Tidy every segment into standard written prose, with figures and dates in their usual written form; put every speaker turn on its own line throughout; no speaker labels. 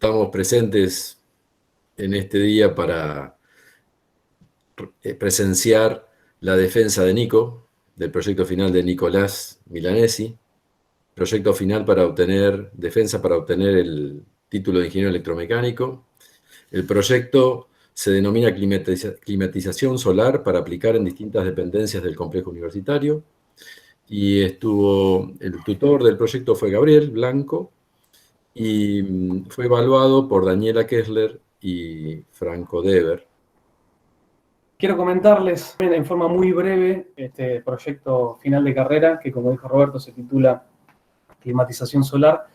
Estamos presentes en este día para presenciar la defensa de Nico, del proyecto final de Nicolás Milanesi, proyecto final defensa para obtener el título de ingeniero electromecánico. El proyecto se denomina climatización solar para aplicar en distintas dependencias del complejo universitario, y el tutor del proyecto fue Gabriel Blanco, y fue evaluado por Daniela Kessler y Franco Dever.
Quiero comentarles en forma muy breve este proyecto final de carrera, que como dijo Roberto se titula Climatización Solar.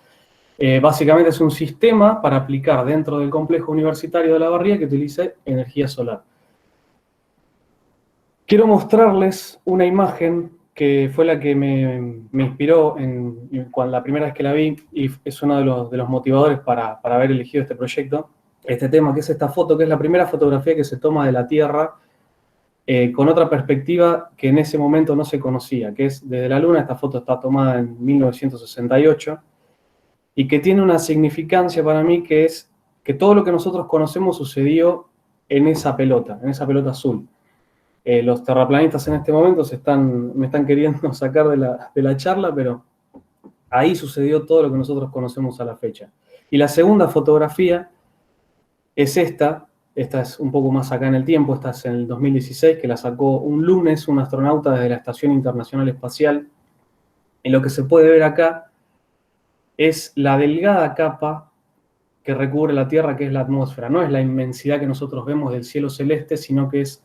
Básicamente es un sistema para aplicar dentro del complejo universitario de La Barría que utilice energía solar. Quiero mostrarles una imagen que fue la que me inspiró cuando la primera vez que la vi, y es uno de los motivadores para haber elegido este proyecto, este tema, que es esta foto, que es la primera fotografía que se toma de la Tierra con otra perspectiva que en ese momento no se conocía, que es desde la Luna. Esta foto está tomada en 1968 y que tiene una significancia para mí, que es que todo lo que nosotros conocemos sucedió en esa pelota azul. Los terraplanistas en este momento me están queriendo sacar de la charla, pero ahí sucedió todo lo que nosotros conocemos a la fecha. Y la segunda fotografía es esta es un poco más acá en el tiempo, esta es en el 2016, que la sacó un lunes un astronauta desde la Estación Internacional Espacial. Y lo que se puede ver acá es la delgada capa que recubre la Tierra, que es la atmósfera. No es la inmensidad que nosotros vemos del cielo celeste, sino que es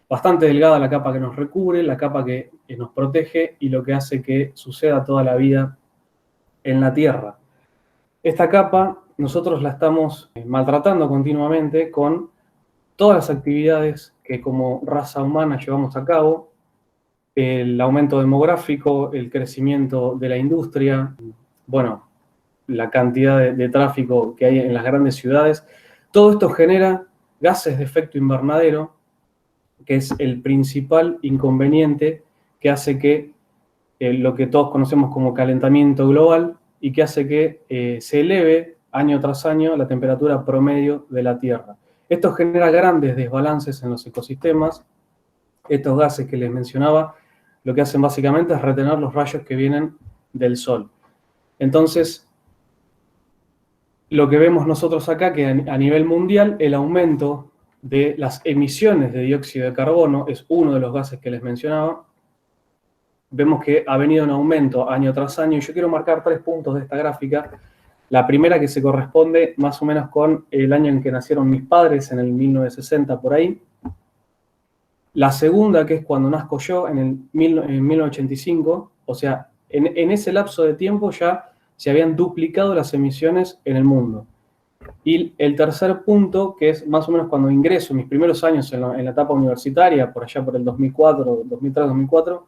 bastante delgada la capa que nos recubre, la capa que nos protege y lo que hace que suceda toda la vida en la Tierra. Esta capa nosotros la estamos maltratando continuamente con todas las actividades que como raza humana llevamos a cabo, el aumento demográfico, el crecimiento de la industria, bueno, la cantidad de tráfico que hay en las grandes ciudades. Todo esto genera gases de efecto invernadero, que es el principal inconveniente que hace que lo que todos conocemos como calentamiento global, y que hace que se eleve año tras año la temperatura promedio de la Tierra. Esto genera grandes desbalances en los ecosistemas. Estos gases que les mencionaba, lo que hacen básicamente es retener los rayos que vienen del Sol. Entonces, lo que vemos nosotros acá, que a nivel mundial el aumento de las emisiones de dióxido de carbono es uno de los gases que les mencionaba. Vemos que ha venido en aumento año tras año, y yo quiero marcar 3 puntos de esta gráfica. La primera, que se corresponde más o menos con el año en que nacieron mis padres, en el 1960 por ahí. La segunda, que es cuando nazco yo, en 1985, o sea, en ese lapso de tiempo ya se habían duplicado las emisiones en el mundo. Y el tercer punto, que es más o menos cuando ingreso, mis primeros años en la etapa universitaria, por allá por el 2004, 2003, 2004,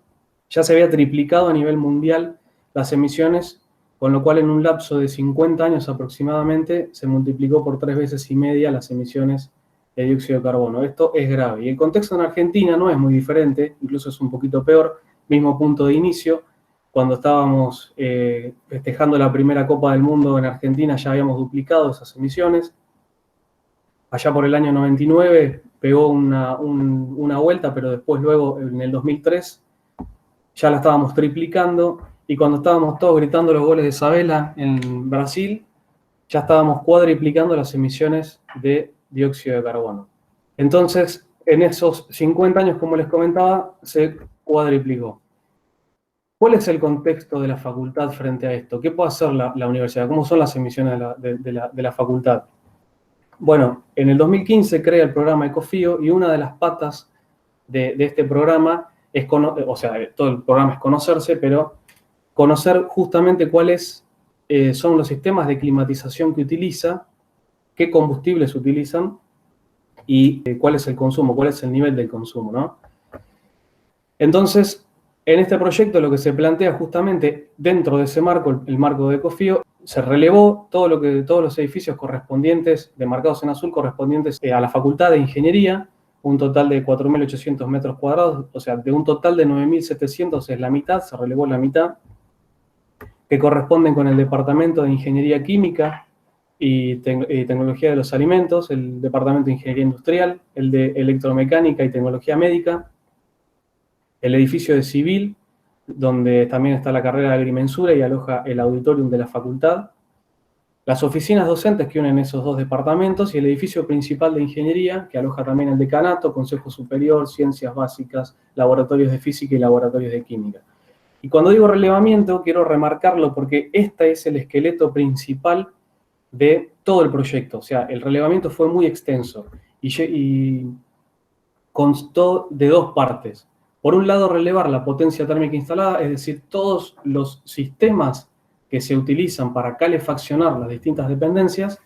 ya se había triplicado a nivel mundial las emisiones, con lo cual en un lapso de 50 años aproximadamente se multiplicó por 3,5 veces las emisiones de dióxido de carbono. Esto es grave. Y el contexto en Argentina no es muy diferente, incluso es un poquito peor. Mismo punto de inicio, cuando estábamos festejando la primera Copa del Mundo en Argentina, ya habíamos duplicado esas emisiones. Allá por el año 99 pegó una vuelta, pero después luego en el 2003 ya la estábamos triplicando, y cuando estábamos todos gritando los goles de Isabela en Brasil, ya estábamos cuadriplicando las emisiones de dióxido de carbono. Entonces, en esos 50 años, como les comentaba, se cuadriplicó. ¿Cuál es el contexto de la facultad frente a esto? ¿Qué puede hacer la universidad? ¿Cómo son las emisiones de la facultad? Bueno, en el 2015 crea el programa Ecofío, y una de las patas de este programa es, todo el programa es conocerse, pero conocer justamente cuáles son los sistemas de climatización que utiliza, qué combustibles utilizan y cuál es el consumo, cuál es el nivel del consumo, ¿no? Entonces, en este proyecto lo que se plantea justamente dentro de ese marco, el marco de Ecofío, se relevó todos los edificios correspondientes, demarcados en azul, correspondientes a la Facultad de Ingeniería, un total de 4.800 metros cuadrados, o sea, de un total de 9.700 es la mitad, se relevó la mitad, que corresponden con el Departamento de Ingeniería Química y tecnología de los alimentos, el departamento de ingeniería industrial, el de electromecánica y tecnología médica, el edificio de civil, donde también está la carrera de agrimensura y aloja el auditorium de la facultad, las oficinas docentes que unen esos dos departamentos y el edificio principal de ingeniería, que aloja también el decanato, consejo superior, ciencias básicas, laboratorios de física y laboratorios de química. Y cuando digo relevamiento, quiero remarcarlo porque este es el esqueleto principal de todo el proyecto. O sea, el relevamiento fue muy extenso y constó de dos partes. Por un lado, relevar la potencia térmica instalada, es decir, todos los sistemas que se utilizan para calefaccionar las distintas dependencias,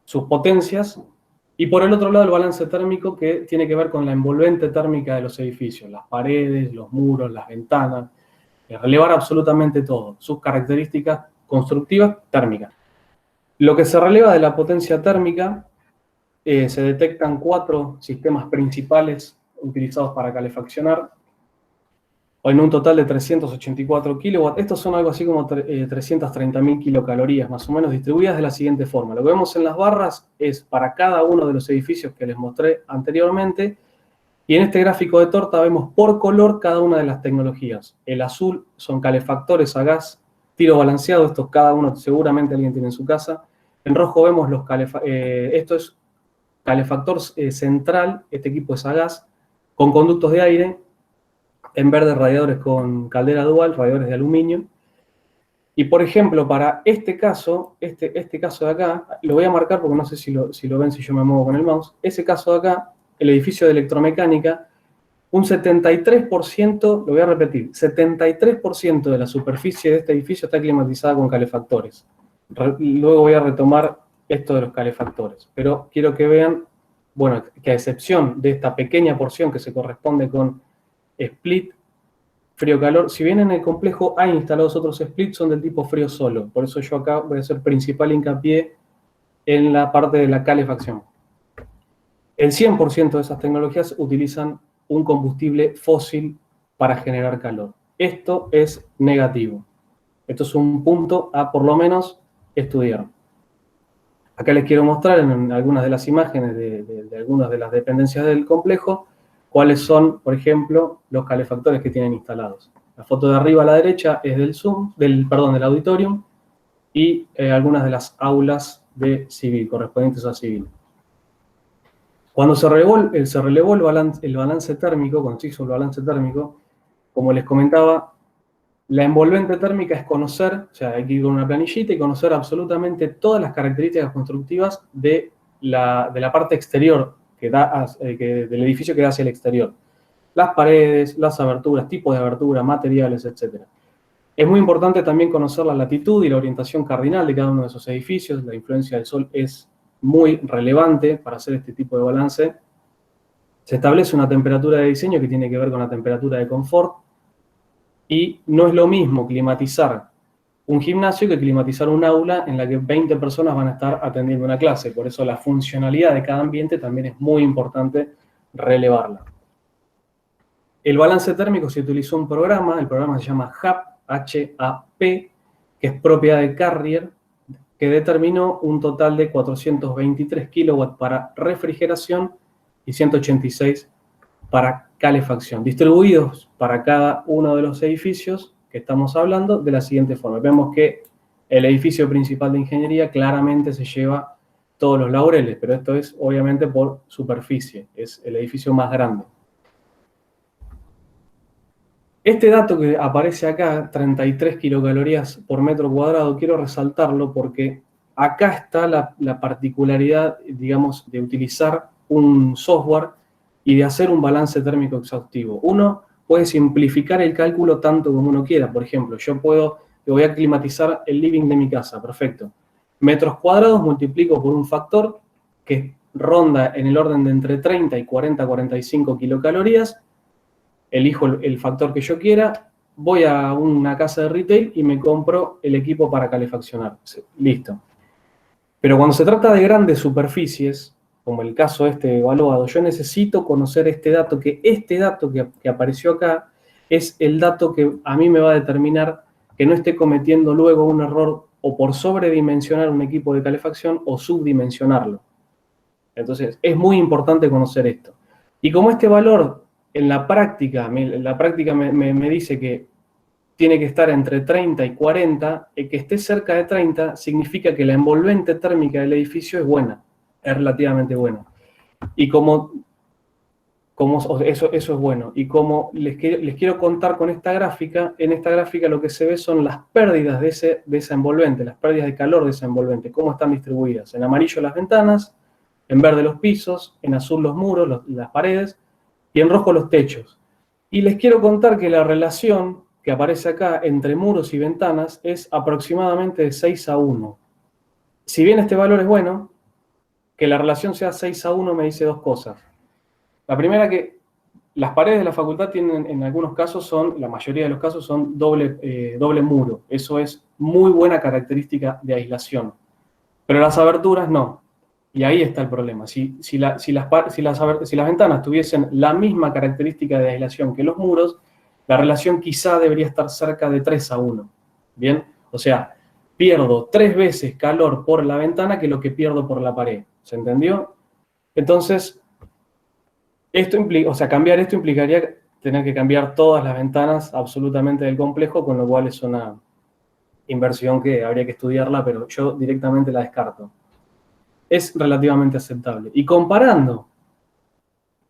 sus potencias, y por el otro lado el balance térmico que tiene que ver con la envolvente térmica de los edificios, las paredes, los muros, las ventanas, relevar absolutamente todo, sus características constructivas térmicas. Lo que se releva de la potencia térmica, se detectan 4 sistemas principales utilizados para calefaccionar, en un total de 384 kilowatts. Estos son algo así como 330.000 kilocalorías, más o menos, distribuidas de la siguiente forma. Lo que vemos en las barras es para cada uno de los edificios que les mostré anteriormente, y en este gráfico de torta vemos por color cada una de las tecnologías. El azul son calefactores a gas, tiro balanceado, estos cada uno seguramente alguien tiene en su casa. En rojo vemos los esto es calefactor central, este equipo es a gas, con conductos de aire. En verde, radiadores con caldera dual, radiadores de aluminio. Y por ejemplo, para este caso, este caso de acá, lo voy a marcar porque no sé si lo ven si yo me muevo con el mouse. Ese caso de acá, el edificio de electromecánica, un 73%, lo voy a repetir, 73% de la superficie de este edificio está climatizada con calefactores. Luego voy a retomar esto de los calefactores. Pero quiero que vean, bueno, que a excepción de esta pequeña porción que se corresponde con split, frío-calor, si bien en el complejo hay instalados otros splits, son del tipo frío solo. Por eso yo acá voy a hacer principal hincapié en la parte de la calefacción. El 100% de esas tecnologías utilizan un combustible fósil para generar calor. Esto es negativo. Esto es un punto a por lo menos estudiar. Acá les quiero mostrar en algunas de las imágenes de algunas de las dependencias del complejo cuáles son, por ejemplo, los calefactores que tienen instalados. La foto de arriba a la derecha es del auditorium y algunas de las aulas de civil, correspondientes a civil. Cuando se relevó el balance térmico, cuando se hizo el balance térmico, como les comentaba, la envolvente térmica es conocer, o sea, hay que ir con una planillita y conocer absolutamente todas las características constructivas de la parte exterior del edificio que da hacia el exterior. Las paredes, las aberturas, tipos de abertura, materiales, etc. Es muy importante también conocer la latitud y la orientación cardinal de cada uno de esos edificios. La influencia del sol es muy relevante para hacer este tipo de balance. Se establece una temperatura de diseño que tiene que ver con la temperatura de confort. Y no es lo mismo climatizar un gimnasio que climatizar un aula en la que 20 personas van a estar atendiendo una clase. Por eso la funcionalidad de cada ambiente también es muy importante relevarla. El balance térmico se utilizó un programa, el programa se llama HAP, que es propiedad de Carrier, que determinó un total de 423 kilowatts para refrigeración y 186 para calefacción, distribuidos para cada uno de los edificios que estamos hablando de la siguiente forma. Vemos que el edificio principal de ingeniería claramente se lleva todos los laureles, pero esto es obviamente por superficie, es el edificio más grande. Este dato que aparece acá, 33 kilocalorías por metro cuadrado, quiero resaltarlo porque acá está la particularidad, digamos, de utilizar un software y de hacer un balance térmico exhaustivo. Uno puede simplificar el cálculo tanto como uno quiera. Por ejemplo, yo voy a climatizar el living de mi casa, perfecto. Metros cuadrados multiplico por un factor que ronda en el orden de entre 30 y 40, 45 kilocalorías. Elijo el factor que yo quiera, voy a una casa de retail y me compro el equipo para calefaccionar. Listo. Pero cuando se trata de grandes superficies, como el caso evaluado, yo necesito conocer este dato que apareció acá es el dato que a mí me va a determinar que no esté cometiendo luego un error o por sobredimensionar un equipo de calefacción o subdimensionarlo. Entonces, es muy importante conocer esto. Y como este valor en la práctica me dice que tiene que estar entre 30 y 40, el que esté cerca de 30 significa que la envolvente térmica del edificio es buena, es relativamente buena. Y eso es bueno. Y como les quiero contar con esta gráfica, en esta gráfica lo que se ve son las pérdidas de esa envolvente, las pérdidas de calor de esa envolvente, cómo están distribuidas. En amarillo las ventanas, en verde los pisos, en azul los muros, las paredes, y en rojo los techos. Y les quiero contar que la relación que aparece acá entre muros y ventanas es aproximadamente de 6:1. Si bien este valor es bueno, que la relación sea 6:1 me dice dos cosas. La primera, que las paredes de la facultad tienen, en algunos casos la mayoría de los casos son doble muro. Eso es muy buena característica de aislación. Pero las aberturas no. Y ahí está el problema. Si las ventanas tuviesen la misma característica de aislación que los muros, la relación quizá debería estar cerca de 3:1. ¿Bien? O sea, pierdo 3 veces calor por la ventana que lo que pierdo por la pared. ¿Se entendió? Entonces, cambiar esto implicaría tener que cambiar todas las ventanas absolutamente del complejo, con lo cual es una inversión que habría que estudiarla, pero yo directamente la descarto. Es relativamente aceptable. Y comparando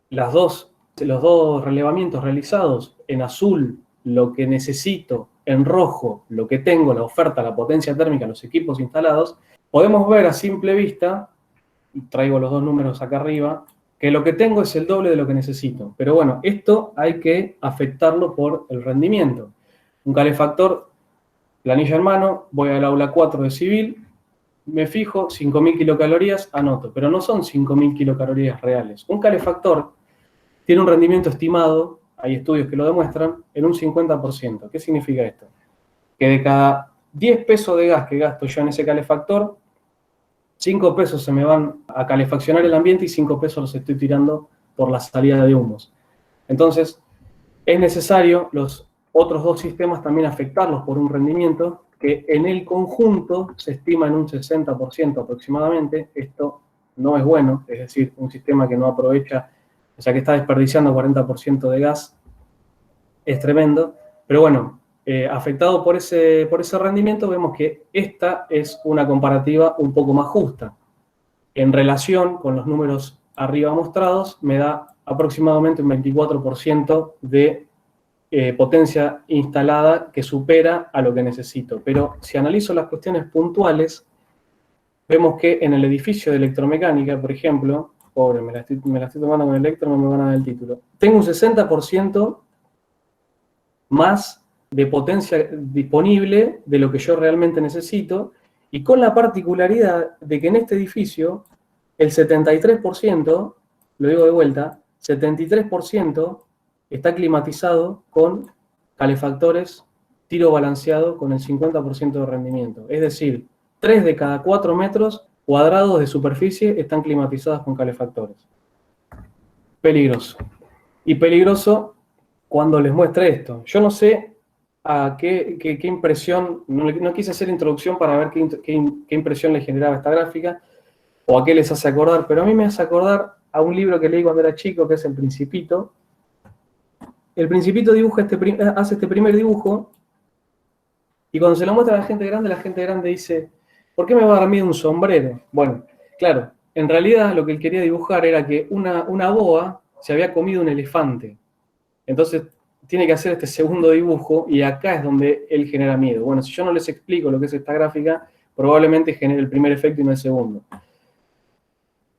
los dos relevamientos realizados, en azul lo que necesito, en rojo lo que tengo, la oferta, la potencia térmica, los equipos instalados, podemos ver a simple vista, traigo los dos números acá arriba, que lo que tengo es el doble de lo que necesito. Pero bueno, esto hay que afectarlo por el rendimiento. Un calefactor, planilla en mano, voy al aula 4 de civil, me fijo, 5.000 kilocalorías, anoto, pero no son 5.000 kilocalorías reales. Un calefactor tiene un rendimiento estimado, hay estudios que lo demuestran, en un 50%. ¿Qué significa esto? Que de cada 10 pesos de gas que gasto yo en ese calefactor, 5 pesos se me van a calefaccionar el ambiente y 5 pesos los estoy tirando por la salida de humos. Entonces, es necesario los otros dos sistemas también afectarlos por un rendimiento que en el conjunto se estima en un 60% aproximadamente. Esto no es bueno, es decir, un sistema que no aprovecha, o sea, que está desperdiciando 40% de gas, es tremendo. Pero bueno, afectado por ese rendimiento, vemos que esta es una comparativa un poco más justa. En relación con los números arriba mostrados, me da aproximadamente un 24% de potencia instalada que supera a lo que necesito. Pero si analizo las cuestiones puntuales, vemos que en el edificio de electromecánica, por ejemplo, pobre, me la estoy tomando con electro, no me van a dar el título, tengo un 60% más de potencia disponible de lo que yo realmente necesito, y con la particularidad de que en este edificio el 73%, lo digo de vuelta, 73% está climatizado con calefactores tiro balanceado con el 50% de rendimiento. Es decir, 3 de cada 4 metros cuadrados de superficie están climatizados con calefactores. Peligroso. Y peligroso cuando les muestre esto. Yo no sé a qué impresión, no quise hacer introducción para ver qué impresión les generaba esta gráfica o a qué les hace acordar, pero a mí me hace acordar a un libro que leí cuando era chico, que es El Principito. El Principito hace este primer dibujo, y cuando se lo muestra a la gente grande dice, ¿por qué me va a dar miedo un sombrero? Bueno, claro, en realidad lo que él quería dibujar era que una boa se había comido un elefante. Entonces tiene que hacer este segundo dibujo, y acá es donde él genera miedo. Bueno, si yo no les explico lo que es esta gráfica, probablemente genere el primer efecto y no el segundo.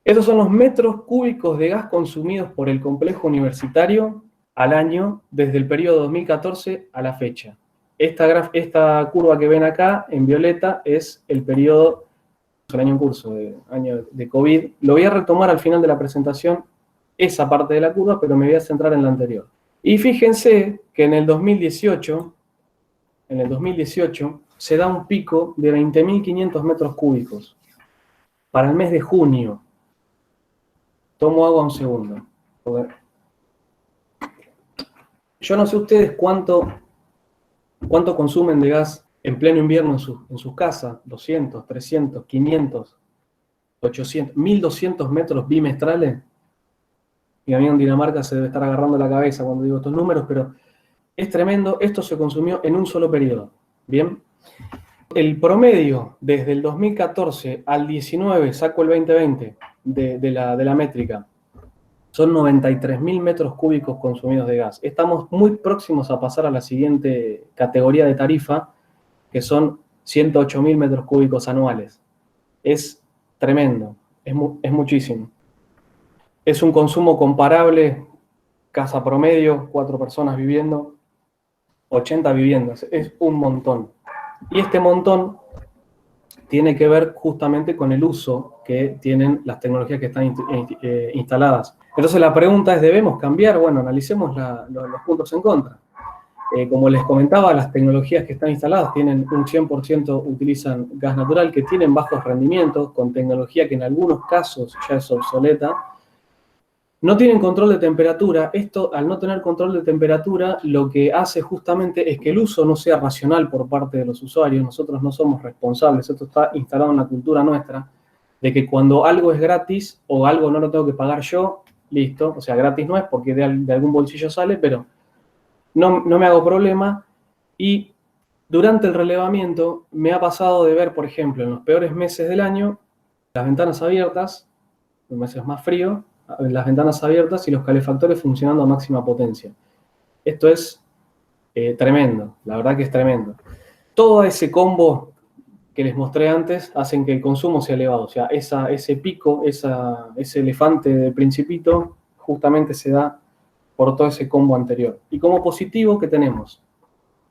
Estos son los metros cúbicos de gas consumidos por el complejo universitario al año desde el periodo 2014 a la fecha. Esta curva que ven acá en violeta es el periodo, el año en curso, año de COVID. Lo voy a retomar al final de la presentación, esa parte de la curva, pero me voy a centrar en la anterior. Y fíjense que en el 2018 se da un pico de 20.500 metros cúbicos para el mes de junio. Tomo agua un segundo. Yo no sé ustedes cuánto consumen de gas en pleno invierno en sus casas, 200, 300, 500, 800, 1200 metros bimestrales. Mi amigo en Dinamarca se debe estar agarrando la cabeza cuando digo estos números, pero es tremendo. Esto se consumió en un solo periodo. Bien. El promedio desde el 2014 al 19, saco el 2020 de la métrica, son 93.000 metros cúbicos consumidos de gas. Estamos muy próximos a pasar a la siguiente categoría de tarifa, que son 108.000 metros cúbicos anuales. Es tremendo, es muchísimo. Es un consumo comparable, casa promedio, 4 personas viviendo, 80 viviendas, es un montón. Y este montón tiene que ver justamente con el uso que tienen las tecnologías que están instaladas. Entonces la pregunta es, ¿debemos cambiar? Bueno, analicemos los puntos en contra. Como les comentaba, las tecnologías que están instaladas tienen un 100% utilizan gas natural, que tienen bajos rendimientos, con tecnología que en algunos casos ya es obsoleta. No tienen control de temperatura. Esto, al no tener control de temperatura, lo que hace justamente es que el uso no sea racional por parte de los usuarios. Nosotros no somos responsables. Esto está instalado en la cultura nuestra, de que cuando algo es gratis o algo no lo tengo que pagar yo, listo. O sea, gratis no es porque de algún bolsillo sale, pero no me hago problema. Y durante el relevamiento me ha pasado de ver, por ejemplo, en los peores meses del año, las ventanas abiertas, los meses más fríos, las ventanas abiertas y los calefactores funcionando a máxima potencia. Esto es tremendo, la verdad que es tremendo. Todo ese combo que les mostré antes hacen que el consumo sea elevado. O sea, ese pico, ese elefante del Principito, justamente se da por todo ese combo anterior. Y como positivo, ¿qué tenemos?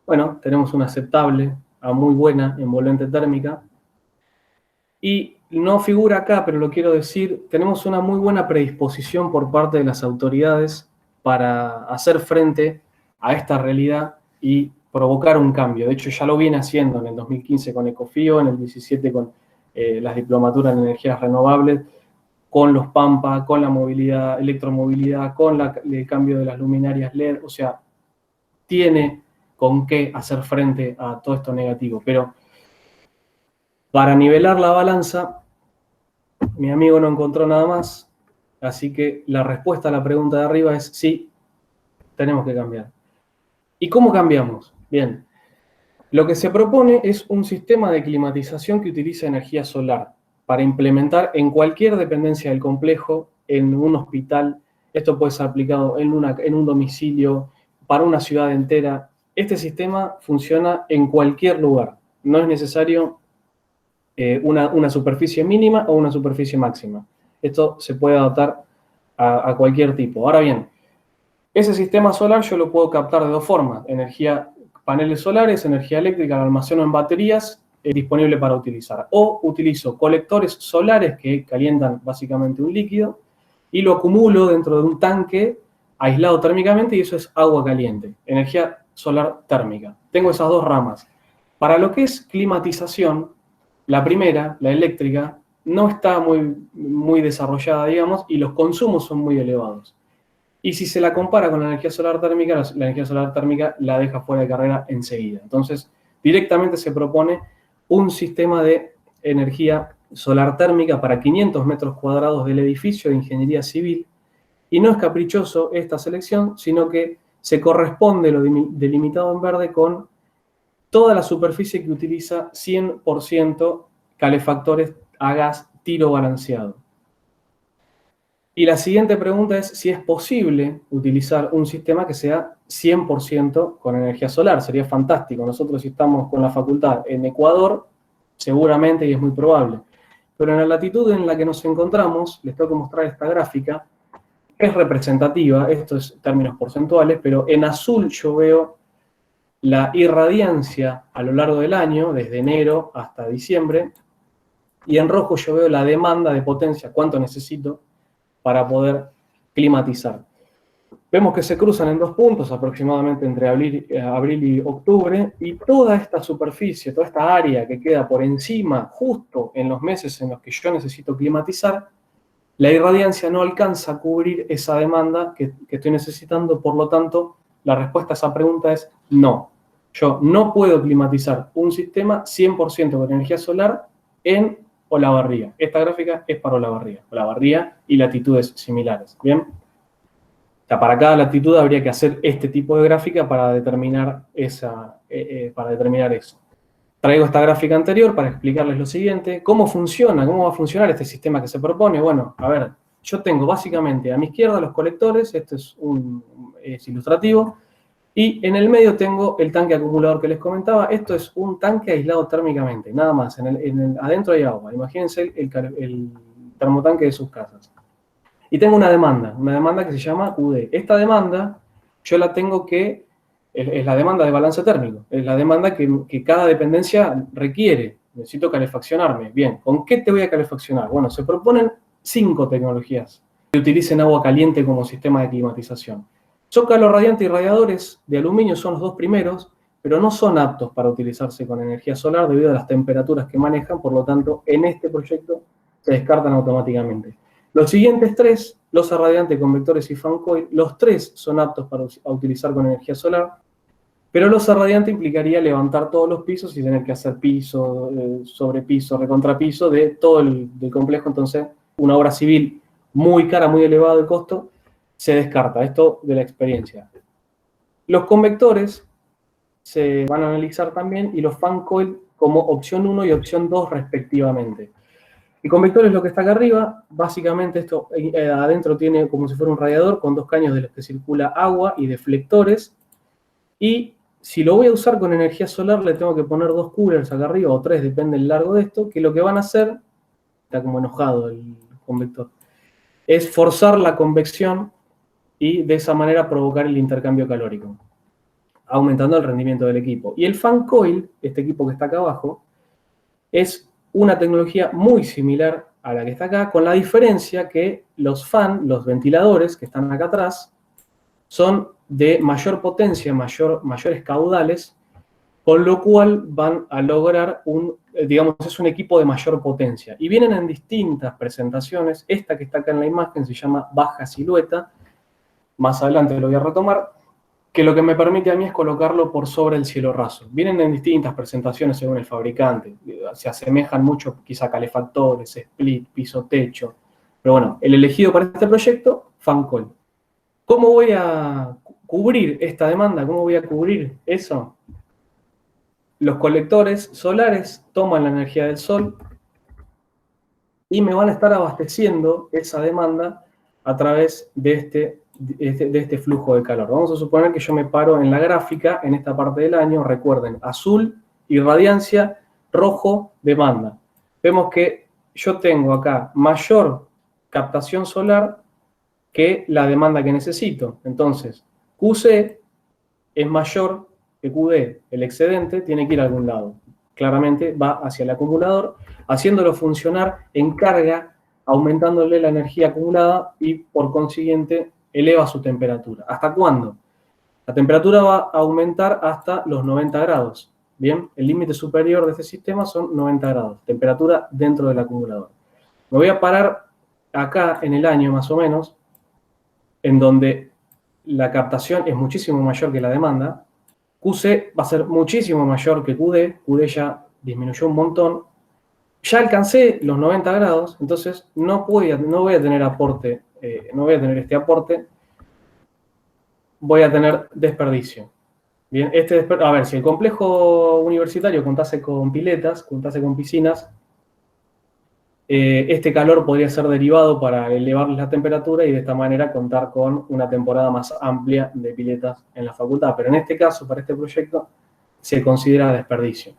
Bueno, tenemos una aceptable a muy buena envolvente térmica. Y no figura acá, pero lo quiero decir, tenemos una muy buena predisposición por parte de las autoridades para hacer frente a esta realidad y provocar un cambio. De hecho, ya lo viene haciendo en el 2015 con Ecofío, en el 2017 con las diplomaturas en energías renovables, con los Pampa, con la movilidad, electromovilidad, con el cambio de las luminarias LED. O sea, tiene con qué hacer frente a todo esto negativo. Pero para nivelar la balanza, mi amigo no encontró nada más, así que la respuesta a la pregunta de arriba es sí, tenemos que cambiar. ¿Y cómo cambiamos? Bien, lo que se propone es un sistema de climatización que utiliza energía solar para implementar en cualquier dependencia del complejo, en un hospital. Esto puede ser aplicado en un domicilio, para una ciudad entera. Este sistema funciona en cualquier lugar. No es necesario una superficie mínima o una superficie máxima. Esto se puede adaptar a cualquier tipo. Ahora bien, ese sistema solar yo lo puedo captar de dos formas. Paneles solares, energía eléctrica, la almaceno en baterías, disponible para utilizar. O utilizo colectores solares que calientan básicamente un líquido y lo acumulo dentro de un tanque aislado térmicamente y eso es agua caliente, energía solar térmica. Tengo esas dos ramas. Para lo que es climatización, la primera, la eléctrica, no está muy desarrollada, digamos, y los consumos son muy elevados. Y si se la compara con la energía solar térmica, la energía solar térmica la deja fuera de carrera enseguida. Entonces, directamente se propone un sistema de energía solar térmica para 500 metros cuadrados del edificio de ingeniería civil. Y no es caprichoso esta selección, sino que se corresponde lo delimitado en verde con toda la superficie que utiliza 100% calefactores a gas tiro balanceado. Y la siguiente pregunta es si es posible utilizar un sistema que sea 100% con energía solar. Sería fantástico. Nosotros, si estamos con la facultad en Ecuador, seguramente y es muy probable. Pero en la latitud en la que nos encontramos, les tengo que mostrar esta gráfica, es representativa, esto es términos porcentuales, pero en azul yo veo la irradiancia a lo largo del año, desde enero hasta diciembre, y en rojo yo veo la demanda de potencia, cuánto necesito para poder climatizar. Vemos que se cruzan en dos puntos, aproximadamente entre abril y octubre, y toda esta superficie, toda esta área que queda por encima, justo en los meses en los que yo necesito climatizar, la irradiancia no alcanza a cubrir esa demanda que estoy necesitando, por lo tanto, la respuesta a esa pregunta es no. Yo no puedo climatizar un sistema 100% con energía solar en Olavarría. Esta gráfica es para Olavarría. Olavarría y latitudes similares, ¿bien? O sea, para cada latitud habría que hacer este tipo de gráfica para determinar eso. Traigo esta gráfica anterior para explicarles lo siguiente. ¿Cómo funciona? ¿Cómo va a funcionar este sistema que se propone? Bueno, a ver, yo tengo básicamente a mi izquierda los colectores, esto es ilustrativo, y en el medio tengo el tanque acumulador que les comentaba. Esto es un tanque aislado térmicamente, nada más. Adentro hay agua. Imagínense el termotanque de sus casas. Y tengo una demanda que se llama QD. Esta demanda yo la tengo que, es la demanda de balance térmico, es la demanda que cada dependencia requiere. Necesito calefaccionarme. Bien, ¿con qué te voy a calefaccionar? Bueno, se proponen 5 tecnologías que utilicen agua caliente como sistema de climatización. Zócalo radiante y radiadores de aluminio son los 2 primeros, pero no son aptos para utilizarse con energía solar debido a las temperaturas que manejan, por lo tanto, en este proyecto se descartan automáticamente. Los siguientes 3, losa radiante, convectores y fan coil, los 3 son aptos para utilizar con energía solar, pero losa radiante implicaría levantar todos los pisos y tener que hacer piso, sobre piso, recontrapiso de todo del complejo. Entonces, una obra civil muy cara, muy elevado el costo, se descarta. Esto de la experiencia. Los convectores se van a analizar también y los fan coil como opción 1 y opción 2 respectivamente. El convector es lo que está acá arriba. Básicamente esto adentro tiene como si fuera un radiador con 2 caños de los que circula agua y deflectores. Y si lo voy a usar con energía solar, le tengo que poner 2 coolers acá arriba, o 3, depende del largo de esto, que lo que van a hacer, está como enojado el convector, es forzar la convección y de esa manera provocar el intercambio calórico, aumentando el rendimiento del equipo. Y el fan coil, este equipo que está acá abajo, es una tecnología muy similar a la que está acá, con la diferencia que los los ventiladores que están acá atrás, son de mayor potencia, mayores caudales, con lo cual van a lograr digamos, es un equipo de mayor potencia. Y vienen en distintas presentaciones. Esta que está acá en la imagen se llama baja silueta. Más adelante lo voy a retomar, que lo que me permite a mí es colocarlo por sobre el cielo raso. Vienen en distintas presentaciones según el fabricante, se asemejan mucho quizá a calefactores, split, piso, techo, pero bueno, el elegido para este proyecto, fan coil. ¿Cómo voy a cubrir esta demanda? ¿Cómo voy a cubrir eso? Los colectores solares toman la energía del sol y me van a estar abasteciendo esa demanda a través de este flujo de calor. Vamos a suponer que yo me paro en la gráfica, en esta parte del año, recuerden, azul, irradiancia, rojo, demanda. Vemos que yo tengo acá mayor captación solar que la demanda que necesito. Entonces, QC es mayor que QD. El excedente tiene que ir a algún lado. Claramente va hacia el acumulador, haciéndolo funcionar en carga, aumentándole la energía acumulada y por consiguiente eleva su temperatura. ¿Hasta cuándo? La temperatura va a aumentar hasta los 90 grados. Bien, el límite superior de este sistema son 90 grados, temperatura dentro del acumulador. Me voy a parar acá en el año más o menos, en donde la captación es muchísimo mayor que la demanda. QC va a ser muchísimo mayor que QD. QD ya disminuyó un montón. Ya alcancé los 90 grados, entonces no voy a tener aporte, no voy a tener este aporte, voy a tener desperdicio. Bien, a ver, si el complejo universitario contase con piletas, contase con piscinas, este calor podría ser derivado para elevarles la temperatura y de esta manera contar con una temporada más amplia de piletas en la facultad. Pero en este caso, para este proyecto, se considera desperdicio.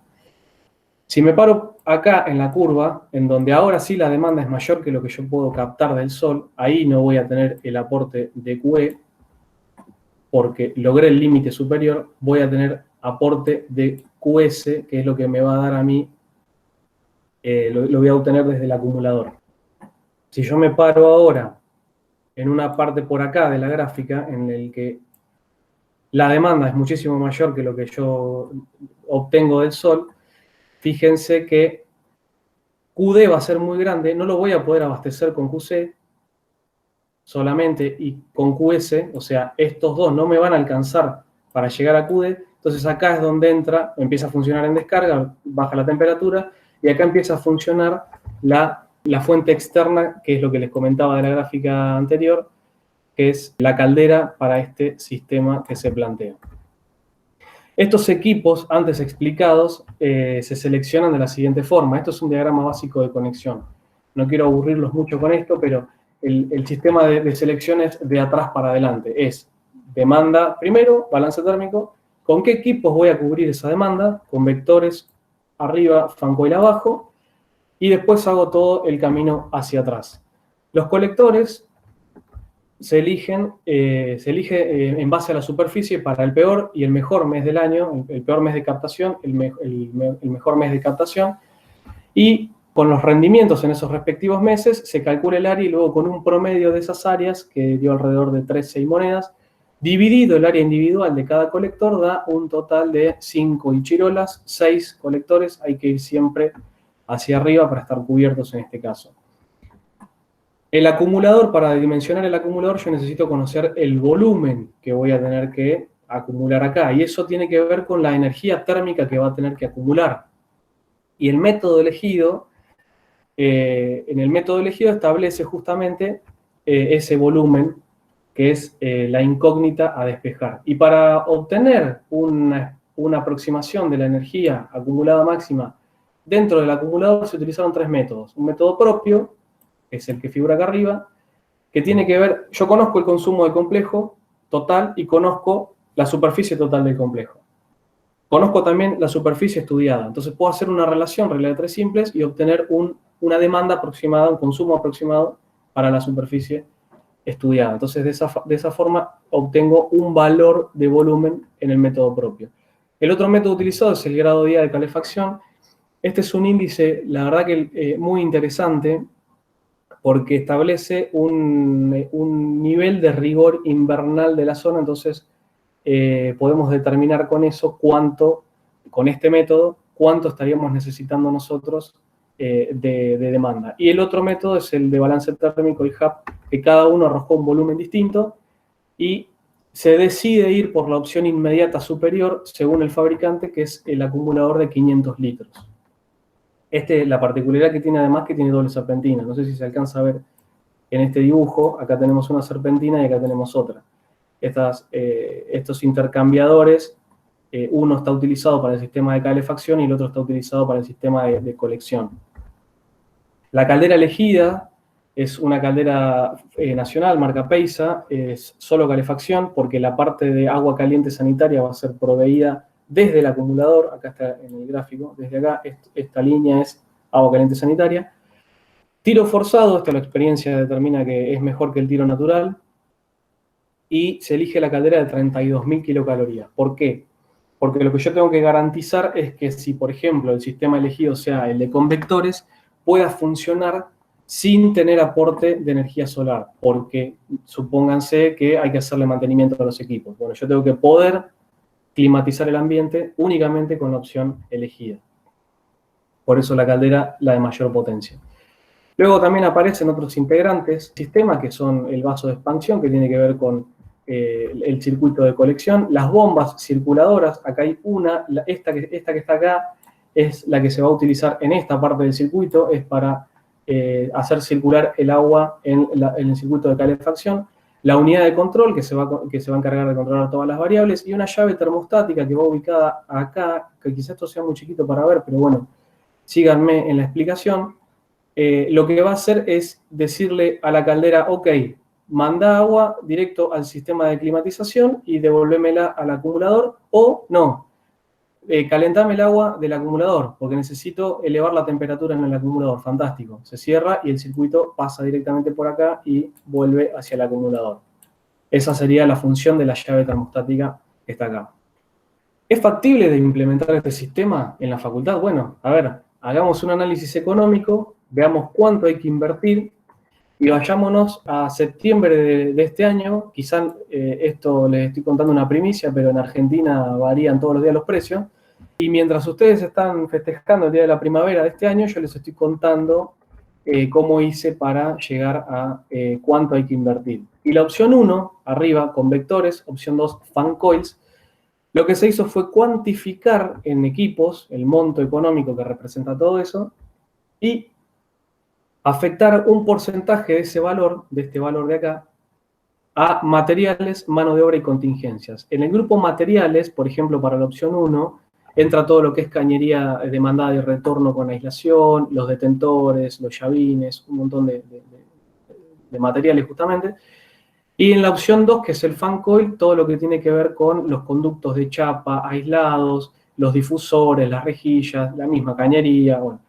Si me paro acá en la curva, en donde ahora sí la demanda es mayor que lo que yo puedo captar del sol, ahí no voy a tener el aporte de QE, porque logré el límite superior, voy a tener aporte de QS, que es lo que me va a dar a mí, lo voy a obtener desde el acumulador. Si yo me paro ahora en una parte por acá de la gráfica, en el que la demanda es muchísimo mayor que lo que yo obtengo del sol, fíjense que QD va a ser muy grande, no lo voy a poder abastecer con QC solamente y con QS, o sea, estos dos no me van a alcanzar para llegar a QD, Entonces acá es donde entra, empieza a funcionar en descarga, baja la temperatura, y acá empieza a funcionar la fuente externa, que es lo que les comentaba de la gráfica anterior, que es la caldera para este sistema que se plantea. Estos equipos, antes explicados, se seleccionan de la siguiente forma. Esto es un diagrama básico de conexión. No quiero aburrirlos mucho con esto, pero el sistema de selección es de atrás para adelante. Es demanda primero, balance térmico. ¿Con qué equipos voy a cubrir esa demanda? Con vectores arriba, fan coil abajo. Y después hago todo el camino hacia atrás. Los colectores se elige en base a la superficie para el peor y el mejor mes del año, el peor mes de captación, el mejor mes de captación, y con los rendimientos en esos respectivos meses se calcula el área y luego con un promedio de esas áreas, que dio alrededor de 3-6 monedas, dividido el área individual de cada colector, da un total de 5 Ichirolas, 6 colectores, hay que ir siempre hacia arriba para estar cubiertos en este caso. El acumulador, para dimensionar el acumulador, yo necesito conocer el volumen que voy a tener que acumular acá. Y eso tiene que ver con la energía térmica que va a tener que acumular. Y el método elegido, en el método elegido establece justamente ese volumen, que es la incógnita a despejar. Y para obtener una aproximación de la energía acumulada máxima dentro del acumulador se utilizaron 3 métodos. Un método propio, es el que figura acá arriba, que tiene que ver, yo conozco el consumo del complejo total y conozco la superficie total del complejo. Conozco también la superficie estudiada, entonces puedo hacer una relación, regla de 3 simples, y obtener una demanda aproximada, un consumo aproximado para la superficie estudiada. Entonces, de esa forma obtengo un valor de volumen en el método propio. El otro método utilizado es el grado día de calefacción. Este es un índice, la verdad que muy interesante, porque establece un nivel de rigor invernal de la zona, entonces podemos determinar con eso con este método, cuánto estaríamos necesitando nosotros de demanda. Y el otro método es el de balance térmico y HAP, que cada uno arrojó un volumen distinto y se decide ir por la opción inmediata superior según el fabricante, que es el acumulador de 500 litros. La particularidad que tiene además que tiene doble serpentina. No sé si se alcanza a ver en este dibujo. Acá tenemos una serpentina y acá tenemos otra. Estos intercambiadores, uno está utilizado para el sistema de calefacción y el otro está utilizado para el sistema de colección. La caldera elegida es una caldera nacional, marca Peisa, es solo calefacción porque la parte de agua caliente sanitaria va a ser proveída desde el acumulador. Acá está en el gráfico, desde acá, esta línea es agua caliente sanitaria. Tiro forzado, la experiencia determina que es mejor que el tiro natural, y se elige la caldera de 32.000 kilocalorías. ¿Por qué? Porque lo que yo tengo que garantizar es que si, por ejemplo, el sistema elegido sea el de convectores, pueda funcionar sin tener aporte de energía solar, porque supónganse que hay que hacerle mantenimiento a los equipos. Bueno, yo tengo que poder climatizar el ambiente únicamente con la opción elegida. Por eso la caldera, la de mayor potencia. Luego también aparecen otros integrantes del sistema, que son el vaso de expansión, que tiene que ver con el circuito de colección, las bombas circuladoras. Acá hay una, esta que está acá es la que se va a utilizar en esta parte del circuito, es para hacer circular el agua en el circuito de calefacción. La unidad de control que se va a encargar de controlar todas las variables, y una llave termostática que va ubicada acá, que quizás esto sea muy chiquito para ver, pero bueno, síganme en la explicación. Lo que va a hacer es decirle a la caldera, ok, manda agua directo al sistema de climatización y devolvémela al acumulador, o no, calentame el agua del acumulador, porque necesito elevar la temperatura en el acumulador. Fantástico. Se cierra y el circuito pasa directamente por acá y vuelve hacia el acumulador. Esa sería la función de la llave termostática que está acá. ¿Es factible de implementar este sistema en la facultad? Bueno, a ver, hagamos un análisis económico, veamos cuánto hay que invertir y vayámonos a septiembre de este año. Quizás esto les estoy contando una primicia, pero en Argentina varían todos los días los precios. Y mientras ustedes están festejando el Día de la Primavera de este año, yo les estoy contando cómo hice para llegar a cuánto hay que invertir. Y la opción 1, arriba, con vectores, opción 2, fan coils, Lo que se hizo fue cuantificar en equipos el monto económico que representa todo eso y afectar un porcentaje de ese valor, de este valor de acá, a materiales, mano de obra y contingencias. En el grupo materiales, por ejemplo, para la opción 1, entra todo lo que es cañería demandada y retorno con aislación, los detentores, los llavines, un montón de materiales justamente. Y en la opción 2, que es el fan coil, todo lo que tiene que ver con los conductos de chapa aislados, los difusores, las rejillas, la misma cañería, bueno,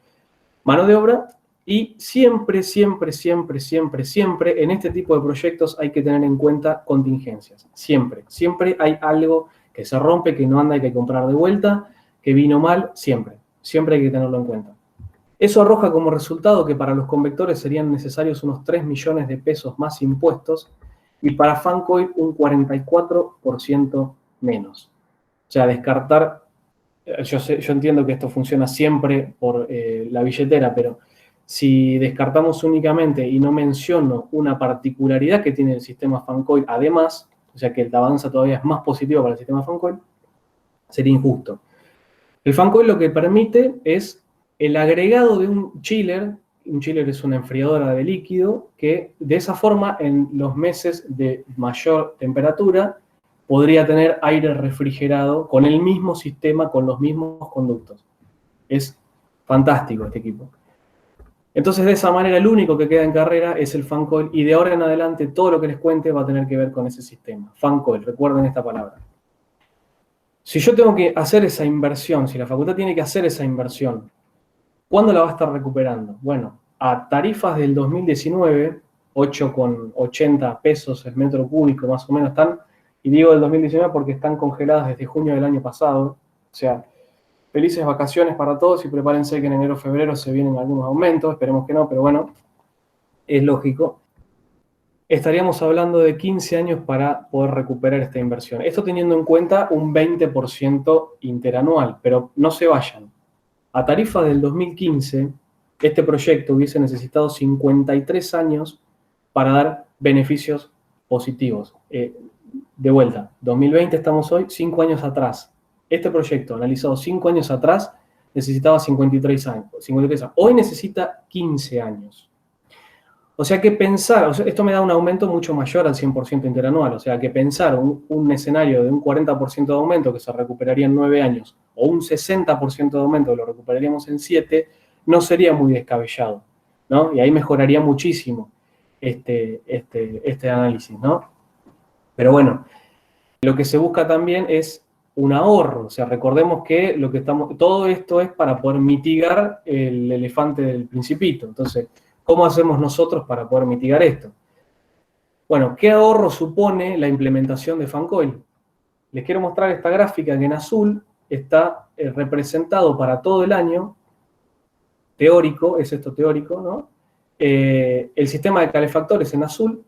mano de obra. Y siempre, siempre, siempre, siempre, siempre en este tipo de proyectos hay que tener en cuenta contingencias. Siempre, siempre hay algo que se rompe, que no anda, hay que comprar de vuelta, que vino mal, siempre. Siempre hay que tenerlo en cuenta. Eso arroja como resultado que para los convectores serían necesarios unos 3 millones de pesos más impuestos y para Fancoil un 44% menos. O sea, descartar, yo entiendo que esto funciona siempre por la billetera, pero si descartamos únicamente y no menciono una particularidad que tiene el sistema Fancoil, además, o sea que el Davanza todavía es más positivo para el sistema Fancoil, sería injusto. El Fancoil lo que permite es el agregado de un chiller es una enfriadora de líquido, que de esa forma en los meses de mayor temperatura podría tener aire refrigerado con el mismo sistema, con los mismos conductos. Es fantástico este equipo. Entonces, de esa manera, el único que queda en carrera es el Fancoil, y de ahora en adelante todo lo que les cuente va a tener que ver con ese sistema. Fancoil, recuerden esta palabra. Si yo tengo que hacer esa inversión, si la facultad tiene que hacer esa inversión, ¿cuándo la va a estar recuperando? Bueno, a tarifas del 2019, 8,80 pesos el metro cúbico más o menos están, y digo del 2019 porque están congeladas desde junio del año pasado, o sea, felices vacaciones para todos y prepárense que en enero o febrero se vienen algunos aumentos, esperemos que no, pero bueno, es lógico. Estaríamos hablando de 15 años para poder recuperar esta inversión. Esto teniendo en cuenta un 20% interanual, pero no se vayan. A tarifa del 2015, este proyecto hubiese necesitado 53 años para dar beneficios positivos. De vuelta, 2020 estamos hoy, 5 años atrás. Este proyecto, analizado 5 años atrás, necesitaba 53 años. Hoy necesita 15 años. O sea que pensar, esto me da un aumento mucho mayor al 100% interanual, o sea que pensar un escenario de un 40% de aumento que se recuperaría en 9 años, o un 60% de aumento que lo recuperaríamos en 7, no sería muy descabellado, ¿no? Y ahí mejoraría muchísimo este análisis, ¿no? Pero bueno, lo que se busca también es un ahorro, o sea, recordemos que todo esto es para poder mitigar el elefante del Principito. Entonces, ¿cómo hacemos nosotros para poder mitigar esto? Bueno, ¿qué ahorro supone la implementación de Fancoil? Les quiero mostrar esta gráfica que en azul está representado para todo el año, teórico, es esto teórico, ¿no? El sistema de calefactores en azul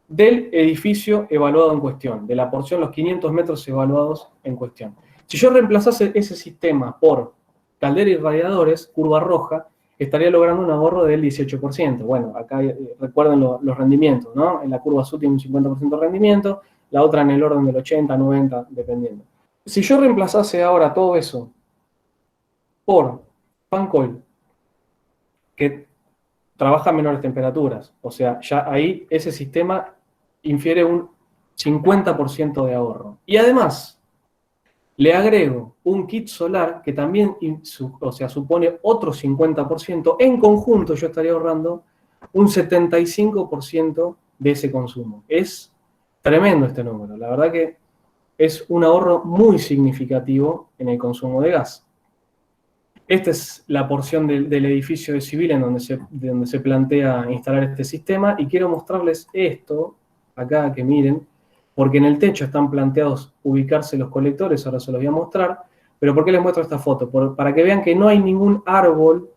del edificio evaluado en cuestión, de la porción, los 500 metros evaluados en cuestión. Si yo reemplazase ese sistema por caldera y radiadores, curva roja, estaría logrando un ahorro del 18%. Bueno, acá recuerden los rendimientos, ¿no? En la curva azul tiene un 50% de rendimiento, la otra en el orden del 80, 90, dependiendo. Si yo reemplazase ahora todo eso por Fancoil, que trabaja a menores temperaturas, o sea, ya ahí ese sistema infiere un 50% de ahorro. Y además, le agrego un kit solar que también supone otro 50%. En conjunto yo estaría ahorrando un 75% de ese consumo. Es tremendo este número. La verdad que es un ahorro muy significativo en el consumo de gas. Esta es la porción del edificio de civil en donde se plantea instalar este sistema, y quiero mostrarles esto, acá que miren, porque en el techo están planteados ubicarse los colectores, ahora se los voy a mostrar, pero ¿por qué les muestro esta foto? Para que vean que no hay ningún árbol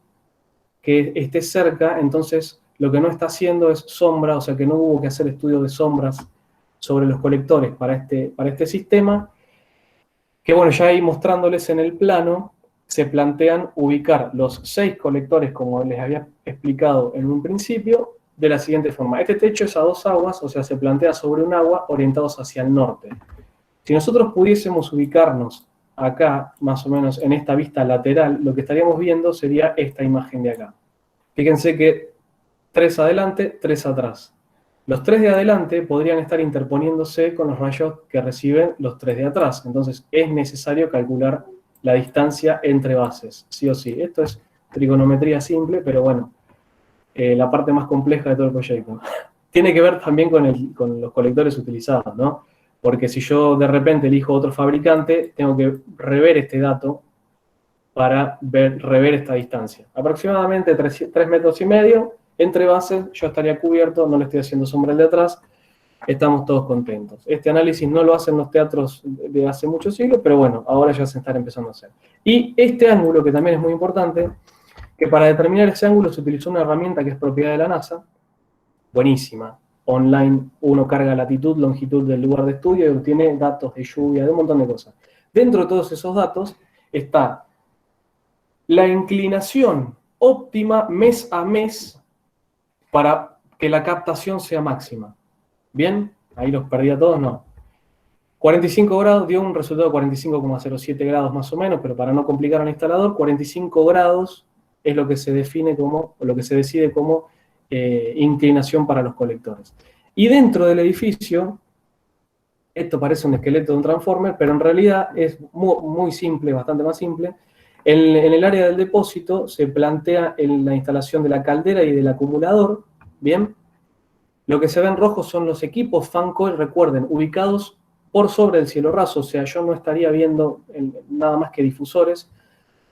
que esté cerca, entonces lo que no está haciendo es sombra, o sea que no hubo que hacer estudio de sombras sobre los colectores para este sistema, que bueno, ya ahí mostrándoles en el plano, se plantean ubicar los 6 colectores, como les había explicado en un principio, de la siguiente forma. Este techo es a 2 aguas, o sea, se plantea sobre un agua orientados hacia el norte. Si nosotros pudiésemos ubicarnos acá, más o menos en esta vista lateral, lo que estaríamos viendo sería esta imagen de acá. Fíjense que 3 adelante, 3 atrás. Los 3 de adelante podrían estar interponiéndose con los rayos que reciben los 3 de atrás. Entonces es necesario calcular la distancia entre bases, sí o sí. Esto es trigonometría simple, pero bueno, la parte más compleja de todo el proyecto. Tiene que ver también con los colectores utilizados, ¿no? Porque si yo de repente elijo otro fabricante, tengo que rever este dato para rever esta distancia. Aproximadamente 3 metros y medio entre bases, yo estaría cubierto, no le estoy haciendo sombra al de atrás, estamos todos contentos. Este análisis no lo hacen los teatros de hace muchos siglos, pero bueno, ahora ya se están empezando a hacer. Y este ángulo, que también es muy importante, que para determinar ese ángulo se utilizó una herramienta que es propiedad de la NASA, buenísima. Online uno carga latitud, longitud del lugar de estudio y obtiene datos de lluvia, de un montón de cosas. Dentro de todos esos datos está la inclinación óptima mes a mes para que la captación sea máxima. ¿Bien? Ahí los perdí a todos, no. 45 grados dio un resultado de 45,07 grados más o menos, pero para no complicar al instalador, 45 grados es lo que se define como, o lo que se decide como inclinación para los colectores. Y dentro del edificio, esto parece un esqueleto de un transformer, pero en realidad es muy simple, bastante más simple. En el área del depósito se plantea la instalación de la caldera y del acumulador, ¿bien? Lo que se ve en rojo son los equipos fan coil, recuerden, ubicados por sobre el cielo raso, o sea, yo no estaría viendo nada más que difusores.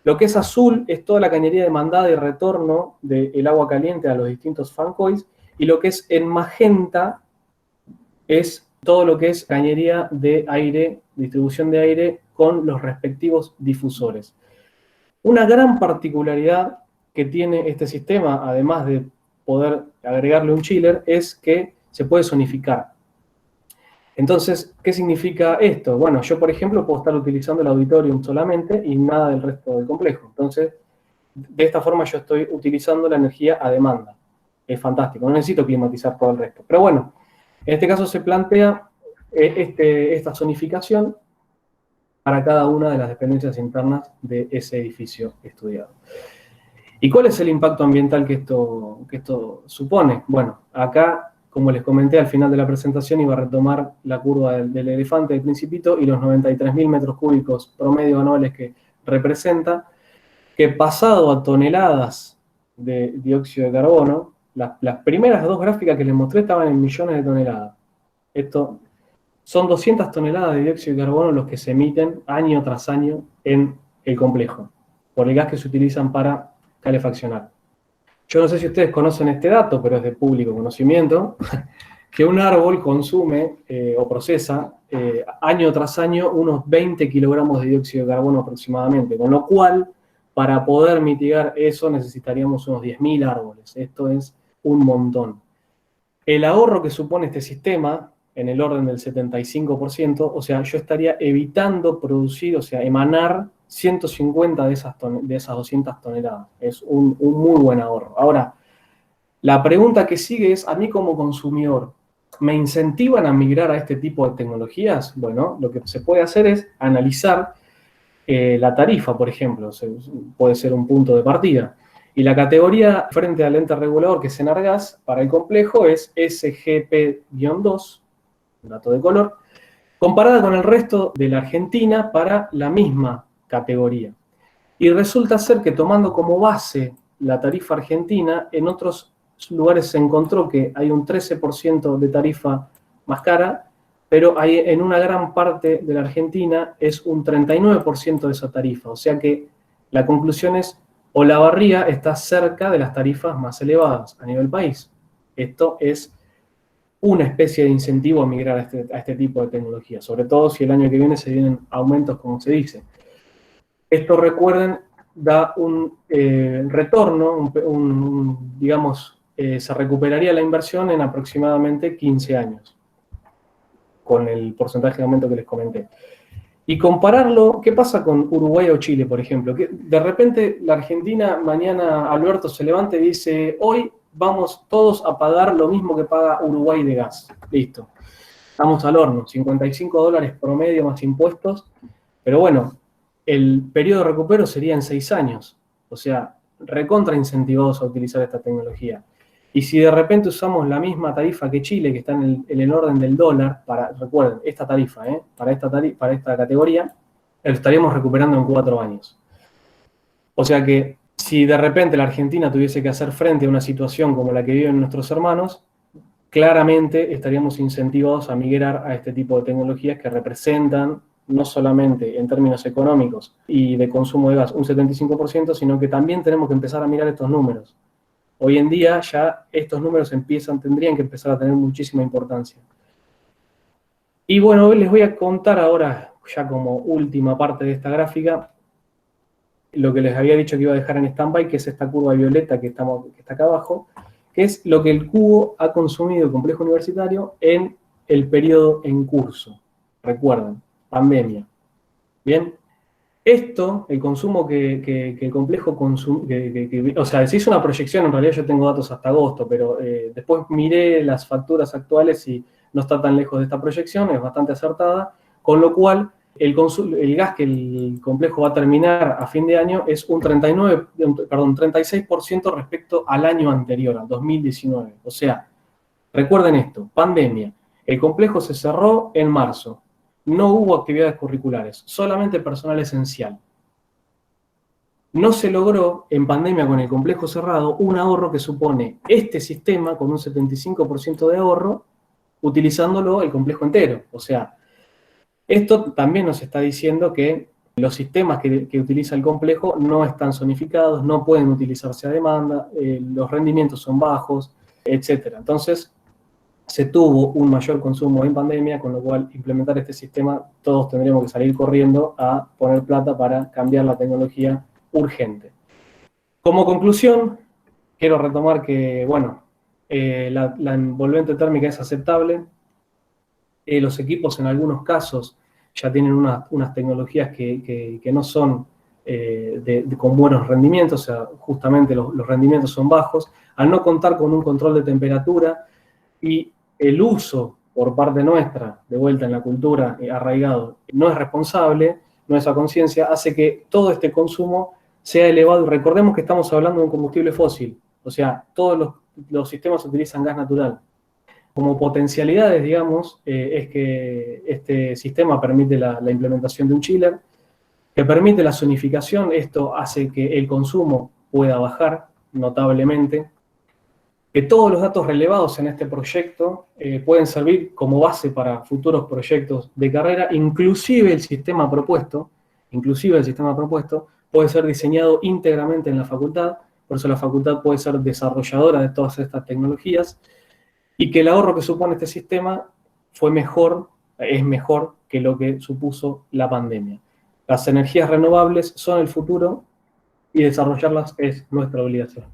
Lo que es azul es toda la cañería de mandada y retorno del agua caliente a los distintos fan coils, y lo que es en magenta es todo lo que es cañería de aire, distribución de aire con los respectivos difusores. Una gran particularidad que tiene este sistema, además de poder agregarle un chiller, es que se puede zonificar. Entonces, ¿qué significa esto? Bueno, yo, por ejemplo, puedo estar utilizando el auditorium solamente y nada del resto del complejo. Entonces, de esta forma yo estoy utilizando la energía a demanda. Es fantástico, no necesito climatizar todo el resto. Pero bueno, en este caso se plantea esta zonificación para cada una de las dependencias internas de ese edificio estudiado. ¿Y cuál es el impacto ambiental que esto supone? Bueno, acá, como les comenté al final de la presentación, iba a retomar la curva del elefante del Principito y los 93.000 metros cúbicos promedio anuales que representa, que pasado a toneladas de dióxido de carbono, las primeras 2 gráficas que les mostré estaban en millones de toneladas. Esto son 200 toneladas de dióxido de carbono los que se emiten año tras año en el complejo, por el gas que se utilizan para calefaccionar. Yo no sé si ustedes conocen este dato, pero es de público conocimiento, que un árbol consume o procesa año tras año unos 20 kilogramos de dióxido de carbono aproximadamente, con lo cual, para poder mitigar eso, necesitaríamos unos 10.000 árboles. Esto es un montón. El ahorro que supone este sistema, en el orden del 75%, o sea, yo estaría evitando producir, o sea, emanar 150 de esas 200 toneladas. Es un muy buen ahorro. Ahora, la pregunta que sigue es, a mí como consumidor, ¿me incentivan a migrar a este tipo de tecnologías? Bueno, lo que se puede hacer es analizar la tarifa, por ejemplo, puede ser un punto de partida. Y la categoría frente al ente regulador, que es Enargas, para el complejo es SGP-2, dato de color, comparada con el resto de la Argentina para la misma categoría. Y resulta ser que tomando como base la tarifa argentina, en otros lugares se encontró que hay un 13% de tarifa más cara, pero en una gran parte de la Argentina es un 39% de esa tarifa. O sea que la conclusión es, Olavarría está cerca de las tarifas más elevadas a nivel país. Esto es una especie de incentivo a migrar a este tipo de tecnología, sobre todo si el año que viene se vienen aumentos, como se dice. Esto, recuerden, da un retorno, digamos, se recuperaría la inversión en aproximadamente 15 años, con el porcentaje de aumento que les comenté. Y compararlo, ¿qué pasa con Uruguay o Chile, por ejemplo? Que de repente la Argentina, mañana Alberto se levanta y dice, hoy vamos todos a pagar lo mismo que paga Uruguay de gas. Listo. estamos al horno, $55 promedio más impuestos, pero bueno, el periodo de recupero sería en 6 años, o sea, recontra incentivados a utilizar esta tecnología. Y si de repente usamos la misma tarifa que Chile, que está en el orden del dólar, recuerden, esta tarifa, para esta categoría, lo estaríamos recuperando en 4 años. O sea que si de repente la Argentina tuviese que hacer frente a una situación como la que viven nuestros hermanos, claramente estaríamos incentivados a migrar a este tipo de tecnologías que representan, no solamente en términos económicos y de consumo de gas, un 75%, sino que también tenemos que empezar a mirar estos números. Hoy en día ya estos números tendrían que empezar a tener muchísima importancia. Y bueno, les voy a contar ahora, ya como última parte de esta gráfica, lo que les había dicho que iba a dejar en stand-by, que es esta curva violeta que está acá abajo, que es lo que el cubo ha consumido el complejo universitario en el periodo en curso. Recuerden, pandemia. Bien, esto, el consumo que el complejo consume, o sea, se hizo una proyección, en realidad yo tengo datos hasta agosto, pero después miré las facturas actuales y no está tan lejos de esta proyección, es bastante acertada, con lo cual el gas que el complejo va a terminar a fin de año es un 36% respecto al año anterior, al 2019. O sea, recuerden esto, pandemia. El complejo se cerró en marzo. No hubo actividades curriculares, solamente personal esencial. No se logró en pandemia con el complejo cerrado un ahorro que supone este sistema con un 75% de ahorro utilizándolo el complejo entero. O sea, esto también nos está diciendo que los sistemas que utiliza el complejo no están zonificados, no pueden utilizarse a demanda, los rendimientos son bajos, etc. Entonces, se tuvo un mayor consumo en pandemia, con lo cual implementar este sistema todos tendremos que salir corriendo a poner plata para cambiar la tecnología urgente. Como conclusión, quiero retomar que, bueno, la envolvente térmica es aceptable. Los equipos en algunos casos ya tienen unas tecnologías que no son con buenos rendimientos, o sea, justamente los rendimientos son bajos. Al no contar con un control de temperatura y el uso por parte nuestra, de vuelta en la cultura arraigado, no es responsable, no es a conciencia, hace que todo este consumo sea elevado. Y recordemos que estamos hablando de un combustible fósil, o sea, todos los sistemas utilizan gas natural. Como potencialidades, digamos, es que este sistema permite la implementación de un chiller, que permite la zonificación. Esto hace que el consumo pueda bajar notablemente, que todos los datos relevados en este proyecto pueden servir como base para futuros proyectos de carrera, inclusive el sistema propuesto puede ser diseñado íntegramente en la facultad, por eso la facultad puede ser desarrolladora de todas estas tecnologías, y que el ahorro que supone este sistema es mejor que lo que supuso la pandemia. Las energías renovables son el futuro y desarrollarlas es nuestra obligación.